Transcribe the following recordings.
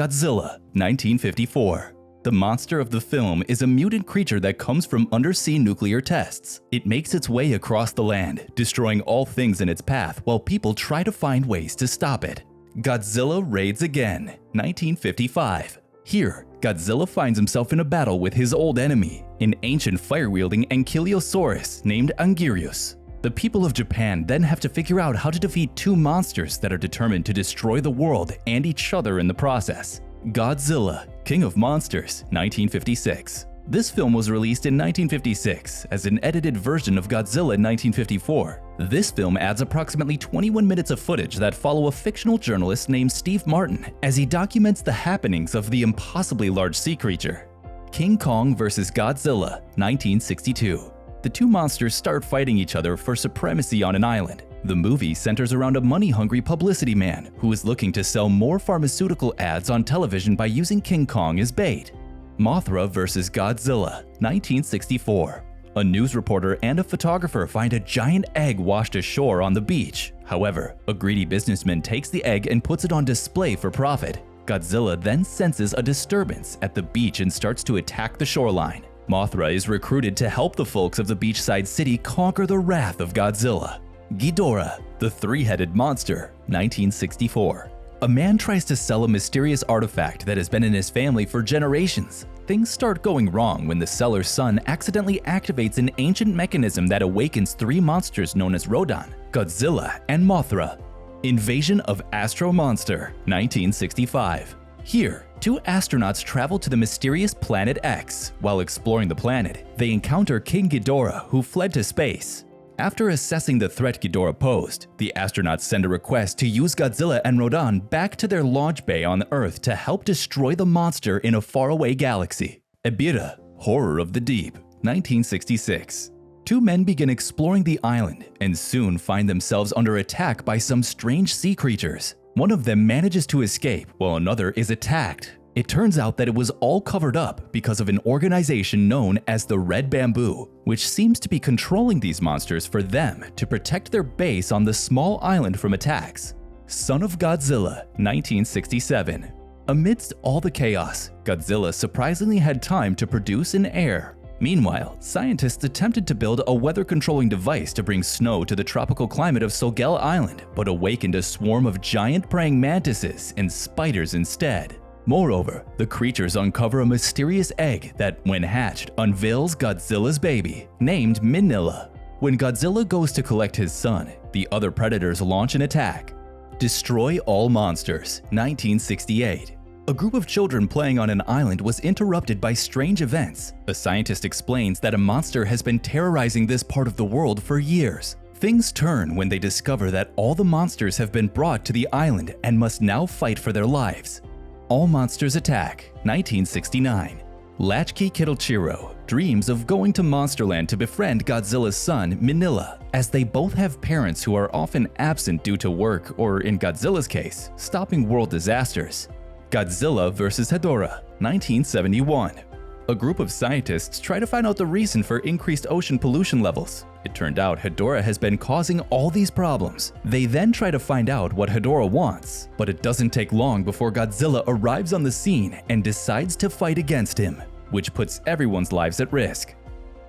Godzilla, 1954. The monster of the film is a mutant creature that comes from undersea nuclear tests. It makes its way across the land, destroying all things in its path while people try to find ways to stop it. Godzilla raids again, 1955. Here, Godzilla finds himself in a battle with his old enemy, an ancient fire-wielding ankylosaurus named Anguirus. The people of Japan then have to figure out how to defeat two monsters that are determined to destroy the world and each other in the process. Godzilla, King of Monsters, 1956. This film was released in 1956 as an edited version of Godzilla in 1954. This film adds approximately 21 minutes of footage that follow a fictional journalist named Steve Martin as he documents the happenings of the impossibly large sea creature. King Kong vs. Godzilla, 1962. The two monsters start fighting each other for supremacy on an island. The movie centers around a money-hungry publicity man who is looking to sell more pharmaceutical ads on television by using King Kong as bait. Mothra vs. Godzilla, 1964. A news reporter and a photographer find a giant egg washed ashore on the beach. However, a greedy businessman takes the egg and puts it on display for profit. Godzilla then senses a disturbance at the beach and starts to attack the shoreline. Mothra is recruited to help the folks of the beachside city conquer the wrath of Godzilla. Ghidorah, the three-headed monster, 1964. A man tries to sell a mysterious artifact that has been in his family for generations. Things start going wrong when the seller's son accidentally activates an ancient mechanism that awakens three monsters known as Rodan, Godzilla, and Mothra. Invasion of Astro Monster, 1965. Here, two astronauts travel to the mysterious Planet X. While exploring the planet, they encounter King Ghidorah, who fled to space. After assessing the threat Ghidorah posed, the astronauts send a request to use Godzilla and Rodan back to their launch bay on Earth to help destroy the monster in a faraway galaxy. Ebirah, Horror of the Deep, 1966. Two men begin exploring the island and soon find themselves under attack by some strange sea creatures. One of them manages to escape while another is attacked. It turns out that it was all covered up because of an organization known as the Red Bamboo, which seems to be controlling these monsters for them to protect their base on the small island from attacks. Son of Godzilla, 1967. Amidst all the chaos, Godzilla surprisingly had time to produce an heir. Meanwhile, scientists attempted to build a weather-controlling device to bring snow to the tropical climate of Sogel Island, but awakened a swarm of giant praying mantises and spiders instead. Moreover, the creatures uncover a mysterious egg that, when hatched, unveils Godzilla's baby, named Minilla. When Godzilla goes to collect his son, the other predators launch an attack. Destroy All Monsters, 1968. A group of children playing on an island was interrupted by strange events. A scientist explains that a monster has been terrorizing this part of the world for years. Things turn when they discover that all the monsters have been brought to the island and must now fight for their lives. All Monsters Attack, 1969. Latchkey Kittlechiro dreams of going to Monsterland to befriend Godzilla's son, Minilla, as they both have parents who are often absent due to work or, in Godzilla's case, stopping world disasters. Godzilla vs. Hedorah, 1971. A group of scientists try to find out the reason for increased ocean pollution levels. It turned out Hedorah has been causing all these problems. They then try to find out what Hedorah wants, but it doesn't take long before Godzilla arrives on the scene and decides to fight against him, which puts everyone's lives at risk.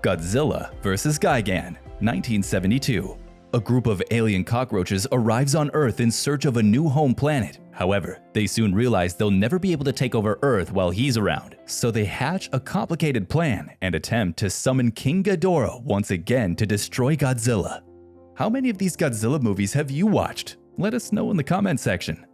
Godzilla vs. Gigan, 1972. A group of alien cockroaches arrives on Earth in search of a new home planet. However, they soon realize they'll never be able to take over Earth while he's around, so they hatch a complicated plan and attempt to summon King Ghidorah once again to destroy Godzilla. How many of these Godzilla movies have you watched? Let us know in the comment section.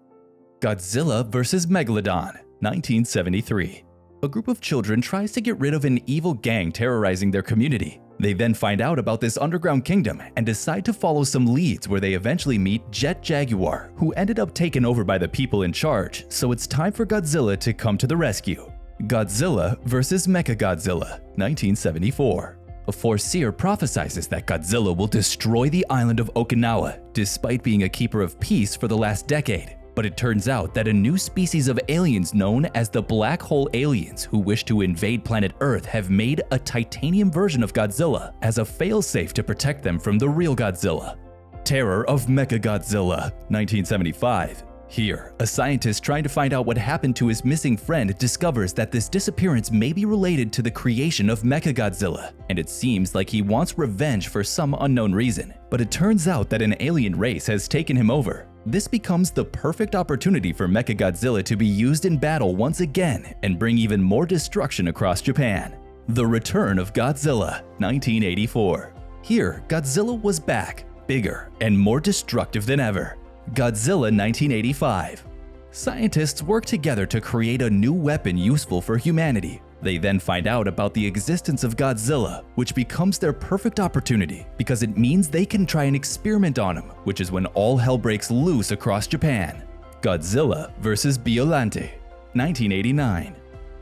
Godzilla vs. Megalodon, 1973. A group of children tries to get rid of an evil gang terrorizing their community. They then find out about this underground kingdom and decide to follow some leads where they eventually meet Jet Jaguar, who ended up taken over by the people in charge, so it's time for Godzilla to come to the rescue. Godzilla vs. Mechagodzilla, 1974. A foreseer prophesizes that Godzilla will destroy the island of Okinawa, despite being a keeper of peace for the last decade. But it turns out that a new species of aliens known as the Black Hole Aliens who wish to invade planet Earth have made a titanium version of Godzilla as a failsafe to protect them from the real Godzilla. Terror of Mechagodzilla, 1975. Here, a scientist trying to find out what happened to his missing friend discovers that this disappearance may be related to the creation of Mechagodzilla, and it seems like he wants revenge for some unknown reason. But it turns out that an alien race has taken him over. This becomes the perfect opportunity for Mechagodzilla to be used in battle once again and bring even more destruction across Japan. The Return of Godzilla, 1984. Here, Godzilla was back, bigger and more destructive than ever. Godzilla 1985. Scientists work together to create a new weapon useful for humanity. They then find out about the existence of Godzilla, which becomes their perfect opportunity because it means they can try an experiment on him, which is when all hell breaks loose across Japan. Godzilla vs. Biollante, 1989.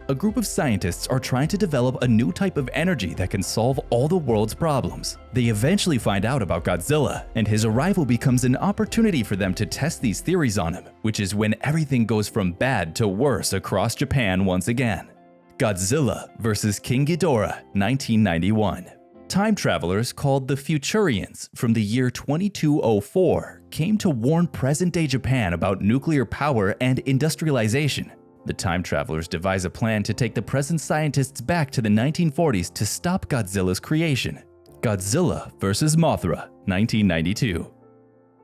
A group of scientists are trying to develop a new type of energy that can solve all the world's problems. They eventually find out about Godzilla, and his arrival becomes an opportunity for them to test these theories on him, which is when everything goes from bad to worse across Japan once again. Godzilla vs. King Ghidorah, 1991. Time travelers called the Futurians from the year 2204 came to warn present-day Japan about nuclear power and industrialization. The time travelers devise a plan to take the present scientists back to the 1940s to stop Godzilla's creation. Godzilla vs. Mothra, 1992.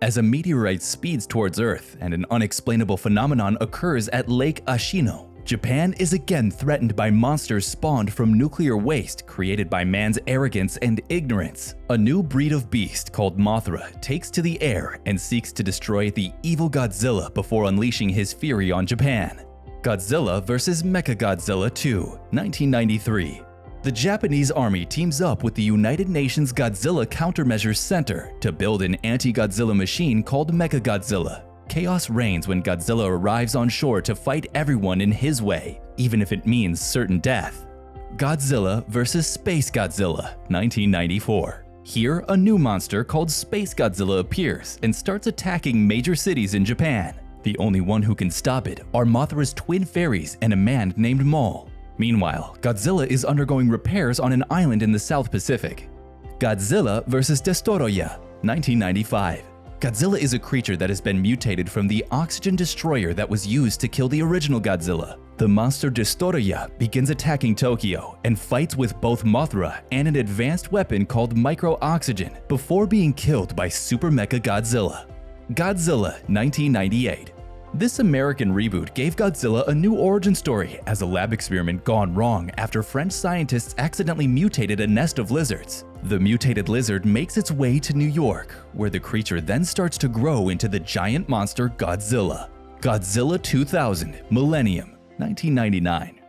As a meteorite speeds towards Earth and an unexplainable phenomenon occurs at Lake Ashino, Japan is again threatened by monsters spawned from nuclear waste created by man's arrogance and ignorance. A new breed of beast called Mothra takes to the air and seeks to destroy the evil Godzilla before unleashing his fury on Japan. Godzilla vs. Mechagodzilla 2, 1993. The Japanese army teams up with the United Nations Godzilla Countermeasures Center to build an anti-Godzilla machine called Mechagodzilla. Chaos reigns when Godzilla arrives on shore to fight everyone in his way, even if it means certain death. Godzilla vs. Space Godzilla, 1994. Here, a new monster called Space Godzilla appears and starts attacking major cities in Japan. The only one who can stop it are Mothra's twin fairies and a man named Maul. Meanwhile, Godzilla is undergoing repairs on an island in the South Pacific. Godzilla vs. Destoroyah, 1995. Godzilla is a creature that has been mutated from the oxygen destroyer that was used to kill the original Godzilla. The monster Destoroyah begins attacking Tokyo and fights with both Mothra and an advanced weapon called micro-oxygen before being killed by Super Mecha Godzilla. Godzilla 1998. This American reboot gave Godzilla a new origin story as a lab experiment gone wrong after French scientists accidentally mutated a nest of lizards. The mutated lizard makes its way to New York, where the creature then starts to grow into the giant monster Godzilla. Godzilla 2000 Millennium, 1999.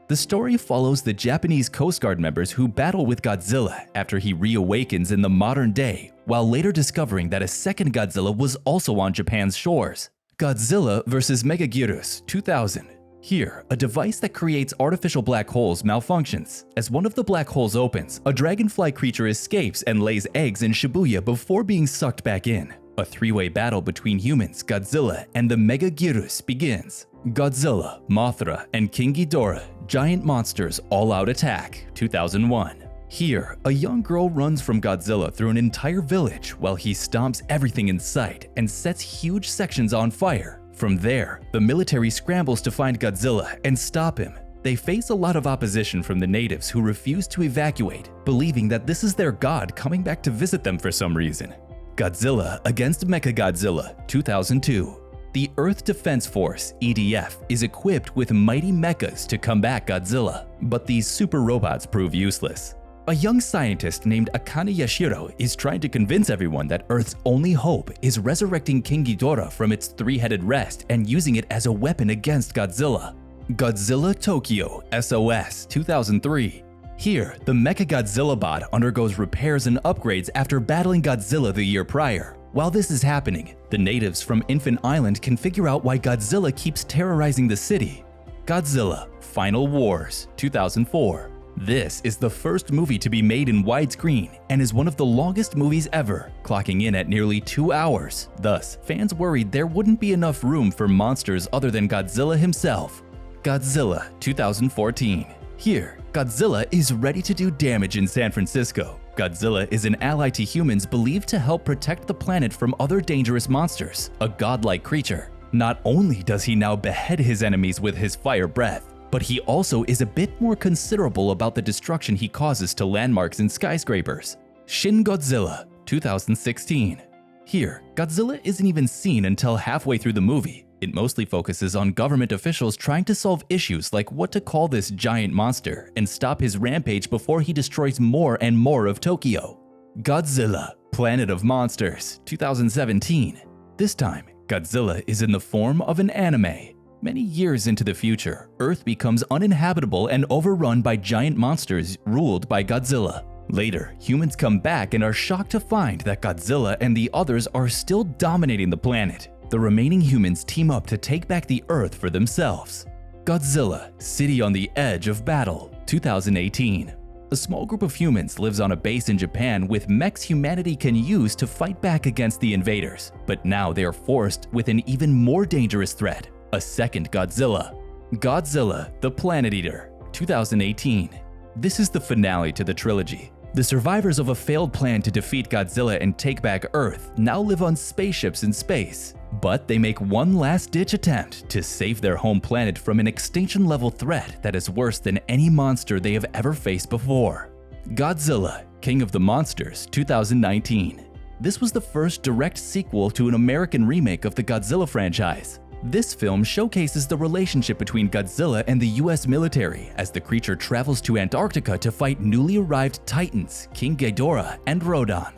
The story follows the Japanese Coast Guard members who battle with Godzilla after he reawakens in the modern day, while later discovering that a second Godzilla was also on Japan's shores. Godzilla vs. Anguirus 2000. Here, a device that creates artificial black holes malfunctions. As one of the black holes opens, a dragonfly creature escapes and lays eggs in Shibuya before being sucked back in. A three-way battle between humans, Godzilla, and the Anguirus begins. Godzilla, Mothra, and King Ghidorah, Giant Monsters All-Out Attack, 2001. Here, a young girl runs from Godzilla through an entire village while he stomps everything in sight and sets huge sections on fire. From there, the military scrambles to find Godzilla and stop him. They face a lot of opposition from the natives who refuse to evacuate, believing that this is their god coming back to visit them for some reason. Godzilla against Mechagodzilla, 2002. The Earth Defense Force, EDF, is equipped with mighty mechas to combat Godzilla, but these super robots prove useless. A young scientist named Akane Yashiro is trying to convince everyone that Earth's only hope is resurrecting King Ghidorah from its three-headed rest and using it as a weapon against Godzilla. Godzilla Tokyo SOS 2003. Here, the Mechagodzilla bot undergoes repairs and upgrades after battling Godzilla the year prior. While this is happening, the natives from Infant Island can figure out why Godzilla keeps terrorizing the city. Godzilla Final Wars 2004. This is the first movie to be made in widescreen and is one of the longest movies ever, clocking in at nearly 2 hours. Thus, fans worried there wouldn't be enough room for monsters other than Godzilla himself. Godzilla 2014. Here, Godzilla is ready to do damage in San Francisco. Godzilla is an ally to humans believed to help protect the planet from other dangerous monsters, a godlike creature. Not only does he now behead his enemies with his fire breath, but he also is a bit more considerable about the destruction he causes to landmarks and skyscrapers. Shin Godzilla, 2016. Here, Godzilla isn't even seen until halfway through the movie. It mostly focuses on government officials trying to solve issues like what to call this giant monster and stop his rampage before he destroys more and more of Tokyo. Godzilla, Planet of Monsters, 2017. This time, Godzilla is in the form of an anime. Many years into the future, Earth becomes uninhabitable and overrun by giant monsters ruled by Godzilla. Later, humans come back and are shocked to find that Godzilla and the others are still dominating the planet. The remaining humans team up to take back the Earth for themselves. Godzilla, City on the Edge of Battle, 2018. A small group of humans lives on a base in Japan with mechs humanity can use to fight back against the invaders, but now they are forced with an even more dangerous threat, a second Godzilla. Godzilla, the Planet Eater, 2018. This is the finale to the trilogy. The survivors of a failed plan to defeat Godzilla and take back Earth now live on spaceships in space, but they make one last-ditch attempt to save their home planet from an extinction-level threat that is worse than any monster they have ever faced before. Godzilla, King of the Monsters, 2019. This was the first direct sequel to an American remake of the Godzilla franchise. This film showcases the relationship between Godzilla and the US military as the creature travels to Antarctica to fight newly arrived titans King Ghidorah and Rodan.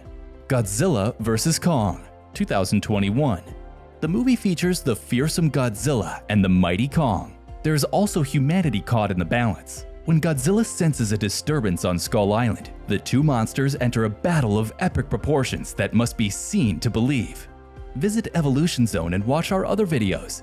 Godzilla vs. Kong, 2021. The movie features the fearsome Godzilla and the mighty Kong. There's also humanity caught in the balance. When Godzilla senses a disturbance on Skull Island, the two monsters enter a battle of epic proportions that must be seen to believe. Visit Evolution Zone and watch our other videos.